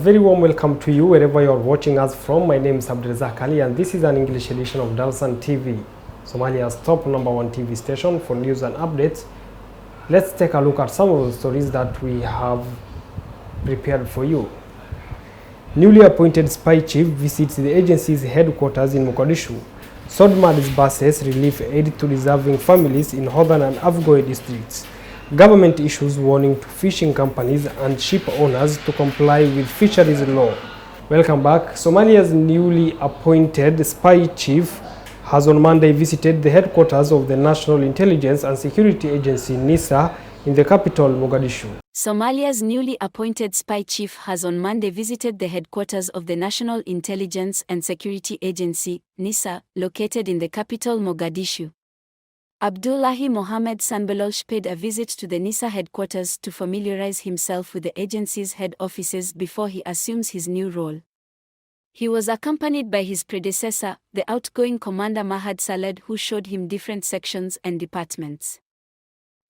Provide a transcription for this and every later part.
very warm welcome to you wherever you are watching us from. My name is Abdulrazak Ali and this is an English edition of Dalsan TV, Somalia's top #1 TV station for news and updates. Let's take a look at some of the stories that we have prepared for you. Newly appointed spy chief visits the agency's headquarters in Mogadishu. Sodma disburses relief aid to deserving families in Hodhan and Afgoy districts. Government issues warning to fishing companies and ship owners to comply with fisheries law. Welcome back. Somalia's newly appointed spy chief has on Monday visited the headquarters of the National Intelligence and Security Agency (NISA) in the capital, Mogadishu. Somalia's newly appointed spy chief has on Monday visited the headquarters of the National Intelligence and Security Agency (NISA), located in the capital, Mogadishu. Abdullahi Mohammed Sanbalolsh paid a visit to the NISA headquarters to familiarize himself with the agency's head offices before he assumes his new role. He was accompanied by his predecessor, the outgoing commander Mahad Saled, who showed him different sections and departments.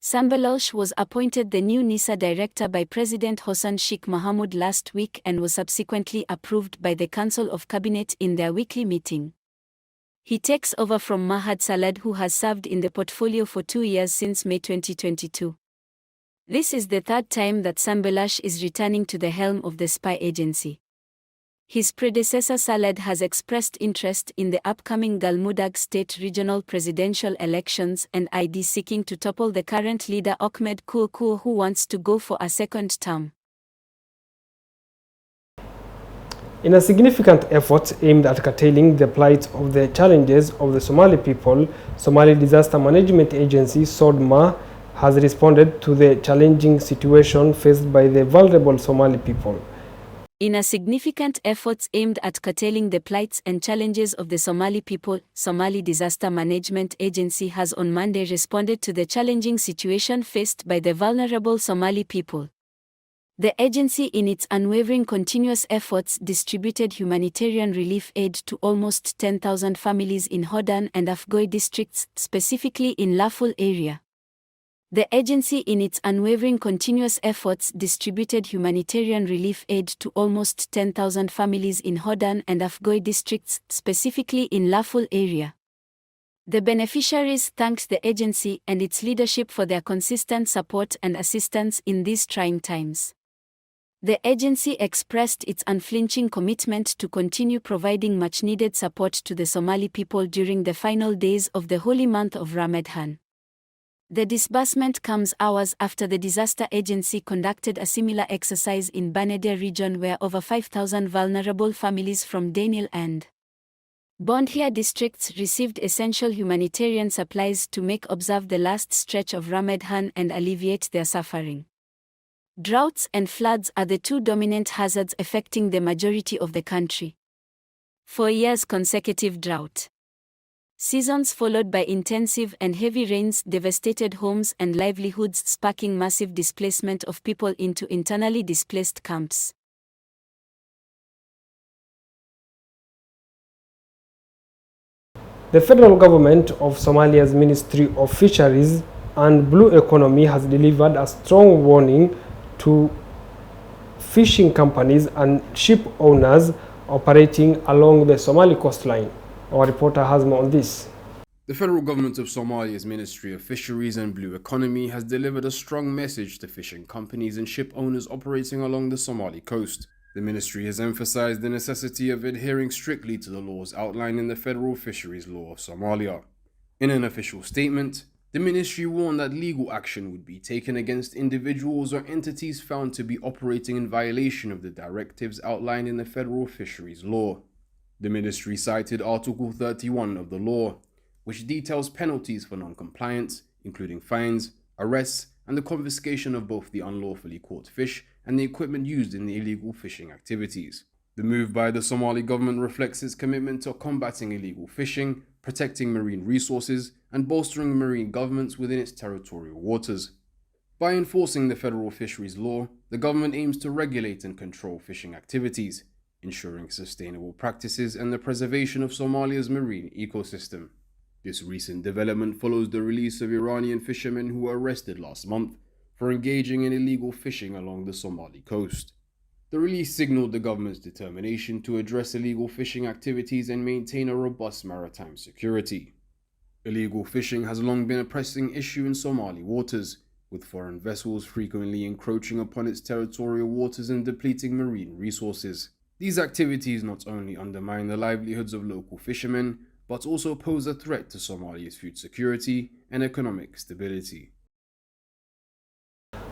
Sanbalolsh was appointed the new NISA director by President Hassan Sheikh Mohamud last week and was subsequently approved by the Council of Cabinet in their weekly meeting. He takes over from Mahad Saled, who has served in the portfolio for 2 years since May 2022. This is the third time that Sanbalolsh is returning to the helm of the spy agency. His predecessor Saled has expressed interest in the upcoming Galmudug state regional presidential elections and is seeking to topple the current leader Ahmed Kurkur, who wants to go for a second term. In a significant effort aimed at curtailing the plight of the challenges of the Somali people, Somali Disaster Management Agency (SODMA) has responded to the challenging situation faced by the vulnerable Somali people. In a significant effort aimed at curtailing the plights and challenges of the Somali people, Somali Disaster Management Agency has on Monday responded to the challenging situation faced by the vulnerable Somali people. The agency, in its unwavering continuous efforts, distributed humanitarian relief aid to almost 10,000 families in Hodhan and Afgoy districts, specifically in Laful area. The agency, in its unwavering continuous efforts, distributed humanitarian relief aid to almost 10,000 families in Hodhan and Afgoy districts, specifically in Laful area. The beneficiaries thanked the agency and its leadership for their consistent support and assistance in these trying times. The agency expressed its unflinching commitment to continue providing much-needed support to the Somali people during the final days of the holy month of Ramadan. The disbursement comes hours after the disaster agency conducted a similar exercise in Banede region, where over 5,000 vulnerable families from Daniel and Bondhia districts received essential humanitarian supplies to make observe the last stretch of Ramadan and alleviate their suffering. Droughts and floods are the two dominant hazards affecting the majority of the country. 4 years consecutive drought seasons followed by intensive and heavy rains devastated homes and livelihoods, sparking massive displacement of people into internally displaced camps. The federal government of Somalia's Ministry of Fisheries and Blue Economy has delivered a strong warning to fishing companies and ship owners operating along the Somali coastline. Our reporter has more on this. The federal government of Somalia's Ministry of Fisheries and Blue Economy has delivered a strong message to fishing companies and ship owners operating along the Somali coast. The ministry has emphasized the necessity of adhering strictly to the laws outlined in the Federal Fisheries Law of Somalia. In an official statement, the ministry warned that legal action would be taken against individuals or entities found to be operating in violation of the directives outlined in the Federal Fisheries Law. The ministry cited Article 31 of the law, which details penalties for non-compliance, including fines, arrests, and the confiscation of both the unlawfully caught fish and the equipment used in the illegal fishing activities. The move by the Somali government reflects its commitment to combating illegal fishing, protecting marine resources, and bolstering marine governance within its territorial waters. By enforcing the Federal Fisheries Law, the government aims to regulate and control fishing activities, ensuring sustainable practices and the preservation of Somalia's marine ecosystem. This recent development follows the release of Iranian fishermen who were arrested last month for engaging in illegal fishing along the Somali coast. The release signaled the government's determination to address illegal fishing activities and maintain a robust maritime security. Illegal fishing has long been a pressing issue in Somali waters, with foreign vessels frequently encroaching upon its territorial waters and depleting marine resources. These activities not only undermine the livelihoods of local fishermen, but also pose a threat to Somalia's food security and economic stability.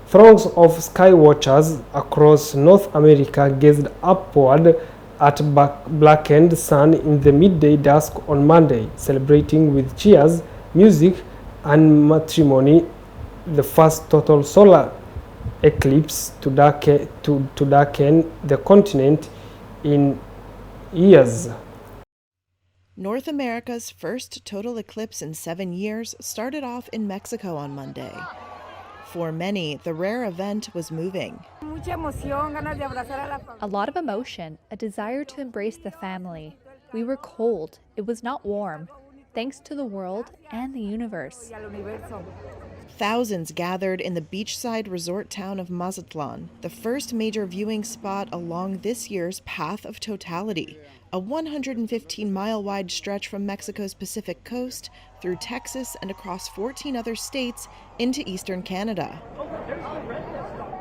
Throngs of sky watchers across North America gazed upward at blackened sun in the midday dusk on Monday, celebrating with cheers, music, and matrimony the first total solar eclipse to darken the continent in years. North America's first total eclipse in 7 years started off in Mexico on Monday. For many, the rare event was moving. A lot of emotion, a desire to embrace the family. We were cold, it was not warm, thanks to the world and the universe. Thousands gathered in the beachside resort town of Mazatlan, the first major viewing spot along this year's Path of Totality, a 115-mile-wide stretch from Mexico's Pacific coast through Texas and across 14 other states into eastern Canada.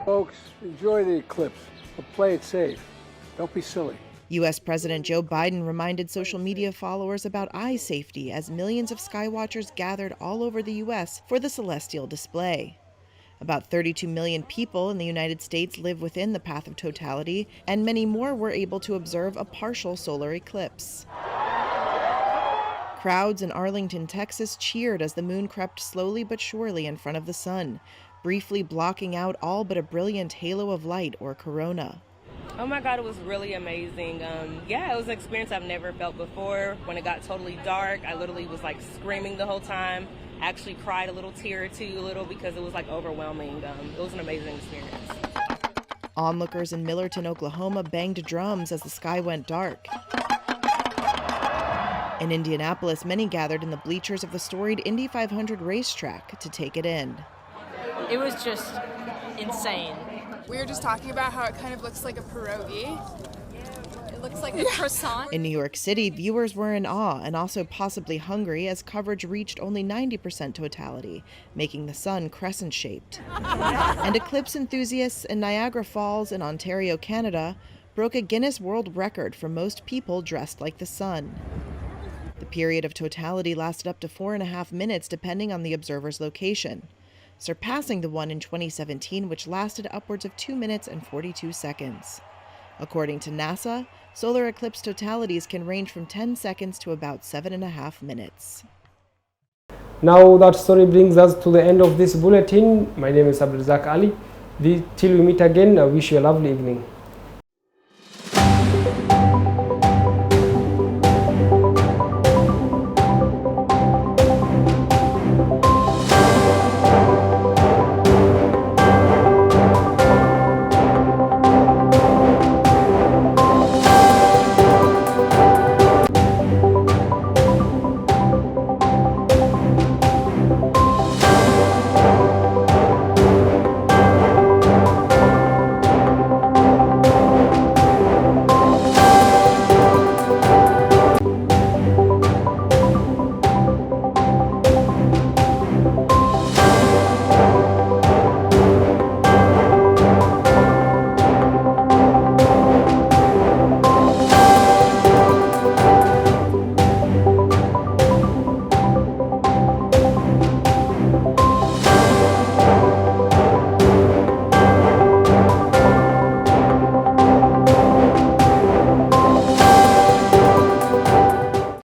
Folks, enjoy the eclipse, but play it safe. Don't be silly. U.S. President Joe Biden reminded social media followers about eye safety as millions of skywatchers gathered all over the U.S. for the celestial display. About 32 million people in the United States live within the Path of Totality, and many more were able to observe a partial solar eclipse. Crowds in Arlington, Texas cheered as the moon crept slowly but surely in front of the sun, briefly blocking out all but a brilliant halo of light or corona. Oh my God, it was really amazing. Yeah, it was an experience I've never felt before. When it got totally dark, I literally was like screaming the whole time. I actually cried a little tear or two because it was like overwhelming. It was an amazing experience. Onlookers in Millerton, Oklahoma banged drums as the sky went dark. In Indianapolis, many gathered in the bleachers of the storied Indy 500 racetrack to take it in. It was just insane. We were just talking about how it kind of looks like a pierogi. It looks like a croissant. In New York City, viewers were in awe and also possibly hungry as coverage reached only 90% totality, making the sun crescent-shaped. And eclipse enthusiasts in Niagara Falls in Ontario, Canada, broke a Guinness World Record for most people dressed like the sun. The period of totality lasted up to 4.5 minutes depending on the observer's location, surpassing the one in 2017, which lasted upwards of 2 minutes and 42 seconds. According to NASA, solar eclipse totalities can range from 10 seconds to about 7.5 minutes. Now that story brings us to the end of this bulletin. My name is Abdulrazak Ali. Till we meet again, I wish you a lovely evening.